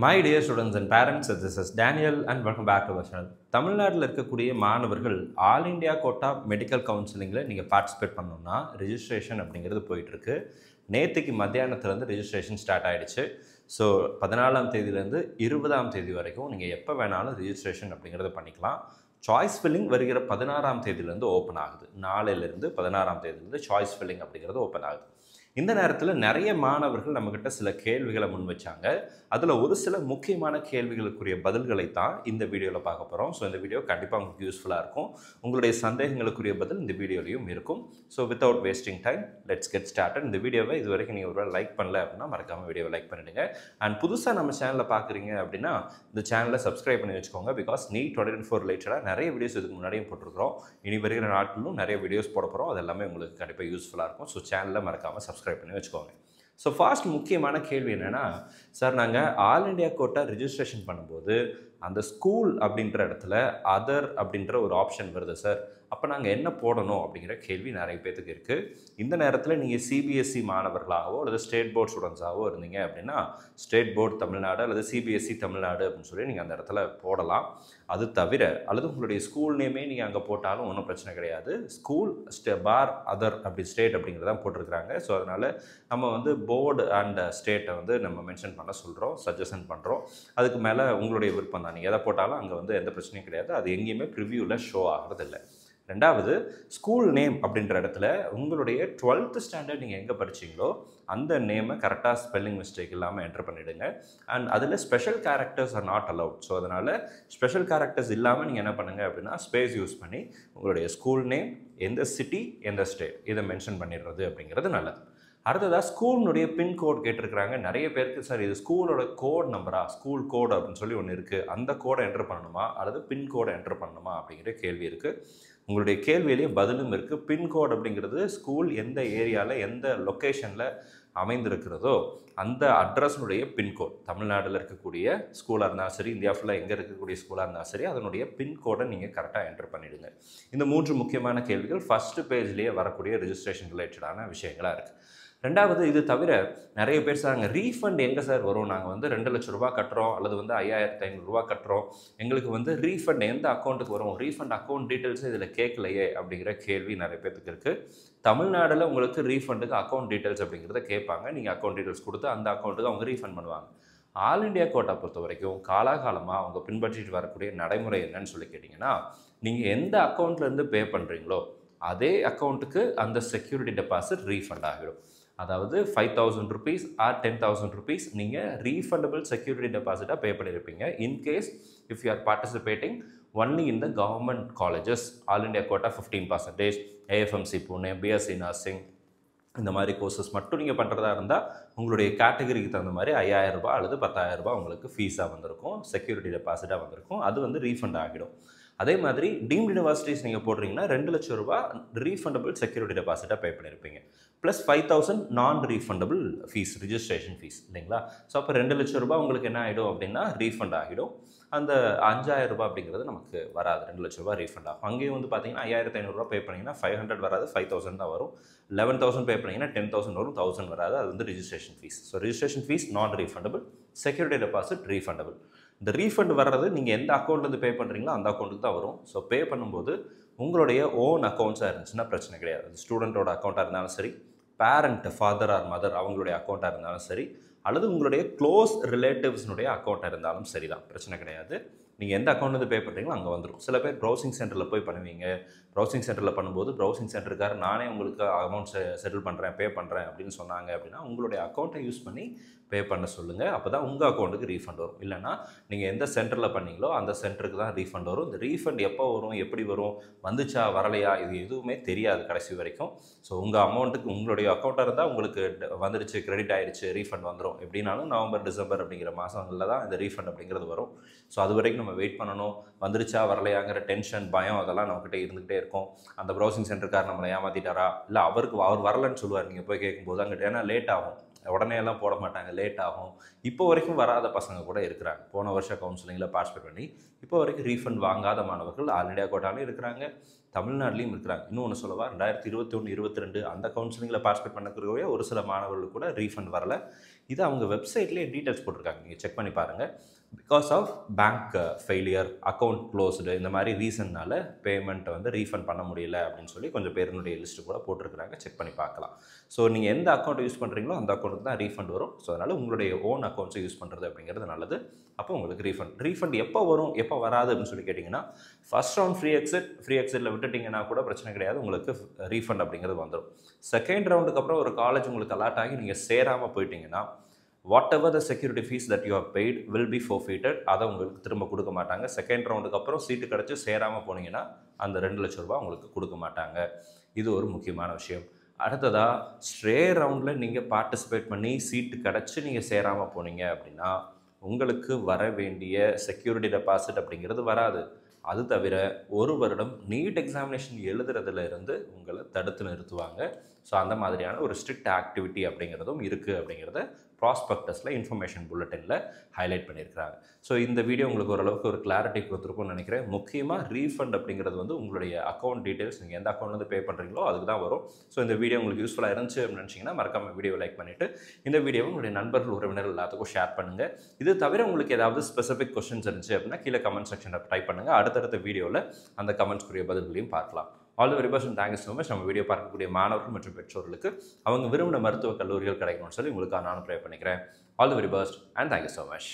My dear students and parents, this is Daniel and welcome back to our channel. தமிழ்நாட்டில் இருக்கக்கூடிய மாணவர்கள் all India quota medical கவுன்சிலிங்கில் நீங்கள் participate பண்ணணும்னா registration அப்படிங்கிறது போயிட்டுருக்கு. நேற்றுக்கு மத்தியானத்துலேருந்து ரிஜிஸ்ட்ரேஷன் ஸ்டார்ட் ஆகிடுச்சு. ஸோ 14ஆம் தேதியிலேருந்து 20ஆம் தேதி வரைக்கும் நீங்கள் எப்போ வேணாலும் ரிஜிஸ்ட்ரேஷன் அப்படிங்கிறத பண்ணிக்கலாம். சாய்ஸ் ஃபில்லிங் வருகிற 16ஆம் தேதியிலேருந்து ஓப்பன் ஆகுது. நாளையிலேருந்து 16ஆம் தேதியிலேருந்து சாய்ஸ் ஃபில்லிங் அப்படிங்கிறது ஓப்பன் ஆகுது. இந்த நேரத்தில் நிறைய மாணவர்கள் நம்மக்கிட்ட சில கேள்விகளை முன் வச்சாங்க. அதில் ஒரு சில முக்கியமான கேள்விகளுக்குரிய பதில்களை தான் இந்த வீடியோவில் பார்க்க போகிறோம். ஸோ இந்த வீடியோ கண்டிப்பாக உங்களுக்கு யூஸ்ஃபுல்லாக இருக்கும். உங்களுடைய சந்தேகங்களுக்குரிய பதில் இந்த வீடியோலையும் இருக்கும். So without wasting time let's get started. இந்த வீடியோவை இது வரைக்கும் நீங்கள் ஒரு லைக் பண்ணல அப்படின்னா மறக்காமல் வீடியோவை லைக் பண்ணிவிடுங்க. அண்ட் புதுசாக நம்ம சேனலில் பார்க்குறீங்க அப்படின்னா இந்த சேனலை சப்ஸ்கிரைப் பண்ணி வச்சுக்கோங்க. பிகாஸ் நீட் 2024 ரிலேட்டடாக நிறைய வீடியோஸ் இதுக்கு முன்னாடியும் போட்டிருக்கிறோம். இனி வருகிற நாட்களும் நிறைய வீடியோஸ் போட போகிறோம். அது எல்லாமே உங்களுக்கு கண்டிப்பாக யூஸ்ஃபுல்லாக இருக்கும். ஸோ சேனலில் மறக்காமல் சப்ஸ்கிரைப் பண்ணி வச்சுக்கோங்க. ஸோ ஃபர்ஸ்ட் முக்கியமான கேள்வி என்னென்னா, சார் நாங்கள் ஆல் இண்டியா கோட்டா ரிஜிஸ்ட்ரேஷன் பண்ணும்போது அந்த ஸ்கூல் அப்படின்ற இடத்துல அதர் அப்படின்ற ஒரு ஆப்ஷன் வருது சார், அப்போ நாங்கள் என்ன போடணும் அப்படிங்கிற கேள்வி நிறைய பேத்துக்கு இருக்குது. இந்த நேரத்தில் நீங்கள் சிபிஎஸ்சி மாணவர்களாகவோ அல்லது ஸ்டேட் போர்ட் ஸ்டூடெண்ட்ஸாகவோ இருந்தீங்க அப்படின்னா ஸ்டேட் போர்டு தமிழ்நாடு அல்லது சிபிஎஸ்சி தமிழ்நாடு அப்படின்னு சொல்லி நீங்கள் அந்த இடத்துல போடலாம். அது தவிர அல்லது உங்களுடைய ஸ்கூல் நேமே நீங்கள் அங்கே போட்டாலும் ஒன்றும் பிரச்சனை கிடையாது. ஸ்கூல் பார் அதர் அப்படி ஸ்டேட் அப்படிங்கிறதான் போட்டிருக்கிறாங்க. ஸோ அதனால் நம்ம போர்டு அண்ட் ஸ்டேட்டை நம்ம மென்ஷன் பண்ண சொல்கிறோம், சஜஷன் பண்ணுறோம். அதுக்கு மேலே உங்களுடைய விருப்பம் தான். நீங்கள் எதை போட்டாலும் அங்கே எந்த பிரச்சனையும் கிடையாது. அது எங்கேயுமே ப்ரிவியூவில் ஷோ ஆகிறதில்லை. ரெண்டாவது, ஸ்கூல் நேம் அப்படின்ற இடத்துல உங்களுடைய 12th ஸ்டாண்டர்ட் நீங்கள் எங்கே படிச்சிங்களோ அந்த நேமை கரெக்டாக ஸ்பெல்லிங் மிஸ்டேக் இல்லாமல் என்டர் பண்ணிவிடுங்க. அண்ட் அதில் special characters are not allowed. So அதனால் ஸ்பெஷல் கேரக்டர்ஸ் இல்லாமல் நீங்கள் என்ன பண்ணுங்கள் அப்படின்னா ஸ்பேஸ் யூஸ் பண்ணி உங்களுடைய ஸ்கூல் நேம், எந்த சிட்டி, எந்த ஸ்டேட் இதை மென்ஷன் பண்ணிடுறது அப்படிங்கிறது நல்லது. அடுத்ததாக ஸ்கூலினுடைய பின்கோட் கேட்டிருக்கிறாங்க நிறைய பேருக்கு. சார் இது ஸ்கூலோட கோட் நம்பரா, ஸ்கூல் கோட் அப்படின்னு சொல்லி ஒன்று இருக்குது, அந்த கோடை என்டர் பண்ணணுமா அல்லது பின்கோடை என்டர் பண்ணணுமா அப்படிங்கிற கேள்வி இருக்குது. உங்களுடைய கேள்வியிலேயே பதிலும் இருக்குது. பின்கோட் அப்படிங்கிறது ஸ்கூல் எந்த ஏரியாவில் எந்த லொக்கேஷனில் அமைந்திருக்கிறதோ அந்த அட்ரஸ்னுடைய பின்கோட். தமிழ்நாட்டில் இருக்கக்கூடிய ஸ்கூலாக இருந்தாலும் சரி, இந்தியா ஃபுல்லாக எங்கே இருக்கக்கூடிய ஸ்கூலாக இருந்தாலும் சரி, அதனுடைய பின்கோடை நீங்கள் கரெக்டாக என்டர் பண்ணிவிடுங்க. இந்த 3 முக்கியமான கேள்விகள் ஃபஸ்ட்டு பேஜ்லேயே வரக்கூடிய ரிஜிஸ்ட்ரேஷன் ரிலேட்டடான விஷயங்களாக இருக்குது. ரெண்டாவது, இது தவிர நிறைய பேர் சார் நாங்கள் ரீஃபண்ட் எங்கே சார் வரும், நாங்கள் 2 லட்ச ரூபா கட்டுறோம் அல்லது 5500 ரூபா கட்டுறோம், எங்களுக்கு ரீஃபண்ட் எந்த அக்கௌண்ட்டுக்கு வரும், ரீஃபண்ட் அக்கௌண்ட் டீட்டெயில்ஸு இதில் கேட்கலையே அப்படிங்கிற கேள்வி நிறைய பேருக்கு இருக்குது. தமிழ்நாட்டில் உங்களுக்கு ரீஃபண்டுக்கு அக்கௌண்ட் டீட்டெயில்ஸ் அப்படிங்கிறத கேட்பாங்க. நீங்கள் அக்கௌண்ட் டீட்டெயில்ஸ் கொடுத்து அந்த அக்கௌண்ட்டுக்கு அவங்க ரீஃபண்ட் பண்ணுவாங்க. ஆல் இண்டியா கோட்டா பொறுத்த வரைக்கும் காலாகாலமாக அவங்க பின்பற்றிட்டு வரக்கூடிய நடைமுறை என்னன்னு சொல்லி கேட்டிங்கன்னா, நீங்கள் எந்த அக்கௌண்ட்லேருந்து பே பண்ணுறீங்களோ அதே அக்கௌண்ட்டுக்கு அந்த செக்யூரிட்டி டெபாசிட் ரீஃபண்ட் ஆகிடும். அதாவது 5000 rupees ஆர் 10,000 rupees நீங்கள் ரீஃபண்டபிள் செக்யூரிட்டி டெபாசிட்டாக பே பண்ணியிருப்பீங்க. In case if you are participating only in the government colleges, all India quota 15%, AFMC Pune, BSc nursing இந்த மாதிரி கோர்சஸ் மட்டும் நீங்கள் பண்ணுறதா இருந்தால் உங்களுடைய கேட்டகரிக்கு தகுந்த மாதிரி 5000 ரூபாய் அல்லது 10,000 ரூபாய் உங்களுக்கு ஃபீஸாக வந்திருக்கும், செக்யூரிட்டி டெபாசிட்டாக வந்திருக்கும். அது ரீஃபண்ட் ஆகிடும். அதே மாதிரி டீம்டு யூனிவர்சிட்டிஸ் நீங்கள் போடுறீங்கன்னா 2 லட்ச ரூபாய் ரீஃபண்டபிள் செக்யூரிட்டி டெபாசிட்டாக பே பண்ணியிருப்பீங்க. ப்ளஸ் 5000 நான் ரீஃபண்டபிள் ஃபீஸ், ரிஜிஸ்ட்ரேஷன் ஃபீஸ் இல்லைங்களா. ஸோ அப்போ 2 லட்ச ரூபாய் உங்களுக்கு என்ன ஆகிடும் அப்படின்னா ரீஃபண்ட் ஆகிடும். அந்த 5000 ரூபாய் அப்படிங்கிறது நமக்கு வராது, 2 லட்ச ரூபாய் ரீஃபண்ட் ஆகும். அங்கேயும் பார்த்தீங்கன்னா 5500 ரூபா பே பண்ணிங்கன்னா 500 வராது, 5000 தான் வரும். 11,000 பே பண்ணிங்கன்னா 10,000 வரும், 1000 வராது. அது registration fees. So registration fees நான் ரீஃபண்டபிள், செக்யூரிட்டி டெபாசிட் ரீஃபண்டபிள். இந்த ரீஃபண்ட் வர்றது நீங்கள் எந்த அக்கௌண்ட்லேருந்து பே பண்ணுறீங்களோ அந்த அக்கௌண்ட்டுக்கு தான் வரும். ஸோ பே பண்ணும்போது உங்களுடைய ஓன் அக்கௌண்ட்ஸாக இருந்துச்சுன்னா பிரச்சனை கிடையாது. அது ஸ்டூடெண்ட்டோட அக்கௌண்ட்டாக இருந்தாலும் சரி, பேரண்ட் ஃபாதர் ஆர் மதர் அவங்களுடைய அக்கௌண்ட்டாக இருந்தாலும் சரி, அல்லது உங்களுடைய க்ளோஸ் ரிலேட்டிவ்ஸ்னுடைய அக்கௌண்ட்டாக இருந்தாலும் சரி தான், பிரச்சனை கிடையாது. நீங்கள் எந்த அக்கௌண்ட்லேருந்து பே பண்ணுறீங்களோ அங்கே வந்துடும். சில பேர் ப்ரௌசிங் சென்டரில் போய் பண்ணுவீங்க. ப்ரௌசிங் சென்டரில் பண்ணும்போது ப்ரௌசிங் சென்டருக்கார் நானே உங்களுக்கு அமௌண்ட் செட்டில் பண்ணுறேன், பே பண்ணுறேன் அப்படின்னு சொன்னாங்க அப்படின்னா உங்களுடைய அக்கௌண்ட்டை யூஸ் பண்ணி பே பண்ண சொல்லுங்கள். அப்போ தான் உங்கள் அக்கௌண்ட்டுக்கு ரீஃபண்ட் வரும். இல்லைனா நீங்கள் எந்த சென்டரில் பண்ணீங்களோ அந்த சென்டருக்கு தான் ரீஃபண்ட் வரும். இந்த ரீஃபண்ட் எப்போ வரும், எப்படி வரும், வந்துச்சா வரலையா, இது எதுவுமே தெரியாது கடைசி வரைக்கும். ஸோ உங்கள் அமௌண்ட்டுக்கு உங்களுடைய அக்கௌண்ட்டாக இருந்தால் உங்களுக்கு வந்துருச்சு, கிரெடிட் ஆகிடுச்சு, ரீஃபண்ட் வந்துடும். எப்படின்னாலும் நவம்பர், டிசம்பர் அப்படிங்கிற மாதங்களில் தான் இந்த ரீஃபண்ட் அப்படிங்கிறது வரும். ஸோ அது வரைக்கும் நம்ம வெயிட் பண்ணணும். வந்துருச்சா வரலையாங்கிற டென்ஷன், பயம் அதெல்லாம் நம்மக்கிட்ட இருந்துகிட்டே இருக்கும். அந்த ப்ரௌசிங் சென்டருக்கார் நம்மளை ஏமாற்றிட்டாரா, இல்லை அவர் வரலன்னு சொல்லுவார் நீங்கள் போய் கேட்கும்போது. அங்கிட்ட ஏன்னா லேட் ஆகும், உடனே எல்லாம் போட மாட்டாங்க, லேட் ஆகும். இப்போ வரைக்கும் வராத பசங்க கூட இருக்கிறாங்க. போன வருஷம் கவுன்சிலிங்கில் பார்ட்டிசிபேட் பண்ணி இப்போ வரைக்கும் ரீஃபண்ட் வாங்காத மாணவர்கள் ஆல் இண்டியா கோட்டாலையும் இருக்கிறாங்க, தமிழ்நாட்டிலையும் இருக்கிறாங்க. இன்னொன்று சொல்லவா, 2021, 22 அந்த கவுன்சிலிங்கில் பார்ட்டிசிபேட் பண்ணக்கூடிய ஒரு சில மாணவர்களுக்கு கூட ரீஃபண்ட் வரல. இது அவங்க வெப்சைட்லேயே டீட்டெயில்ஸ் போட்டிருக்காங்க, நீங்கள் செக் பண்ணி பாருங்கள். Because of bank failure, account closed, இந்த மாதிரி ரீசன்னால் பேமெண்ட்டை வந்து ரீஃபண்ட் பண்ண முடியல அப்படின்னு சொல்லி கொஞ்சம் பேருனுடைய லிஸ்ட்டு கூட போட்டிருக்கிறாங்க. செக் பண்ணி பார்க்கலாம். ஸோ நீங்கள் எந்த அக்கௌண்ட் யூஸ் பண்ணுறீங்களோ அந்த அக்கௌண்ட்டுக்கு தான் ரீஃபண்ட் வரும். ஸோ அதனால் உங்களுடைய ஓன் அக்கௌண்ட்ஸை யூஸ் பண்ணுறது அப்படிங்கிறது நல்லது. அப்போ உங்களுக்கு ரீஃபண்ட் எப்போ வரும், எப்போ வராது அப்படின்னு சொல்லி கேட்டிங்கன்னா, ஃபர்ஸ்ட் ரவுண்ட் ஃப்ரீ எக்ஸிட்டில் விட்டுட்டிங்கன்னா கூட பிரச்சனை கிடையாது, உங்களுக்கு ரீஃபண்ட் அப்படிங்கிறது வந்துடும். செகண்ட் ரவுண்டுக்கு அப்புறம் ஒரு காலேஜ் உங்களுக்கு அலாட் ஆகி நீங்கள் சேராமல் போயிட்டீங்கன்னா, whatever the security fees that you have paid will be forfeited. அதை உங்களுக்கு திரும்ப கொடுக்க மாட்டாங்க. செகண்ட் ரவுண்டுக்கு அப்புறம் சீட்டு கிடச்சி சேராமல் போனீங்கன்னா அந்த 2 லட்ச ரூபா உங்களுக்கு கொடுக்க மாட்டாங்க. இது ஒரு முக்கியமான விஷயம். அடுத்ததாக, ஸ்ட்ரே ரவுண்டில் நீங்கள் பார்ட்டிசிபேட் பண்ணி சீட்டு கிடச்சி நீங்கள் சேராமல் போனீங்க அப்படின்னா உங்களுக்கு வர வேண்டிய செக்யூரிட்டி டெபாசிட் அப்படிங்கிறது வராது. அது தவிர 1 வருடம் நீட் எக்ஸாமினேஷன் எழுதுறதுல இருந்து உங்களை தடுத்து நிறுத்துவாங்க. ஸோ அந்த மாதிரியான ஒரு ஸ்ட்ரிக்ட் ஆக்டிவிட்டி அப்படிங்கிறதும் இருக்குது அப்படிங்கிறத ப்ராஸ்பெக்டஸில் இன்ஃபர்மேஷன் புல்லட்டினில் ஹைலைட் பண்ணியிருக்கிறாங்க. ஸோ இந்த வீடியோ உங்களுக்கு ஓரளவுக்கு ஒரு கிளாரிட்டி கொடுத்துருக்கும்னு நினைக்கிறேன். முக்கியமாக ரீஃபண்ட் அப்படிங்கிறது வந்து உங்களுடைய அக்கௌண்ட் டீட்டெயில்ஸ், நீங்கள் எந்த அக்கௌண்ட்லேருந்து பே பண்ணுறீங்களோ அதுக்கு தான் வரும். ஸோ இந்த வீடியோ உங்களுக்கு யூஸ்ஃபுல்லாக இருந்துச்சு அப்படின்னு நினச்சிங்கன்னா மறக்காமல் வீடியோ லைக் பண்ணிவிட்டு இந்த வீடியோவை உங்களுடைய நண்பர்கள், உறவினர்கள் எல்லாத்துக்கும் ஷேர் பண்ணுங்கள். இது தவிர உங்களுக்கு ஏதாவது ஸ்பெசிஃபிக் கொஸ்டின்ஸ் இருந்துச்சு அப்படின்னா கீழே கமெண்ட் செக்ஷனில் டைப் பண்ணுங்கள். அடுத்தடுத்த வீடியோவில் அந்த கமெண்ட்ஸ்க்குரிய பதில்களையும் பார்க்கலாம். All the very best and thank you so much. நம்ம வீடியோ பார்க்கக்கூடிய மாணவர்கள் மற்றும் பெற்றோர்களுக்கு அவங்க விரும்பின மருத்துவக் கல்லூரிகள் கிடைக்கணும்னு சொல்லி உங்களுக்கு நானும் ப்ரே பண்ணிக்கிறேன். All the very best and thank you so much.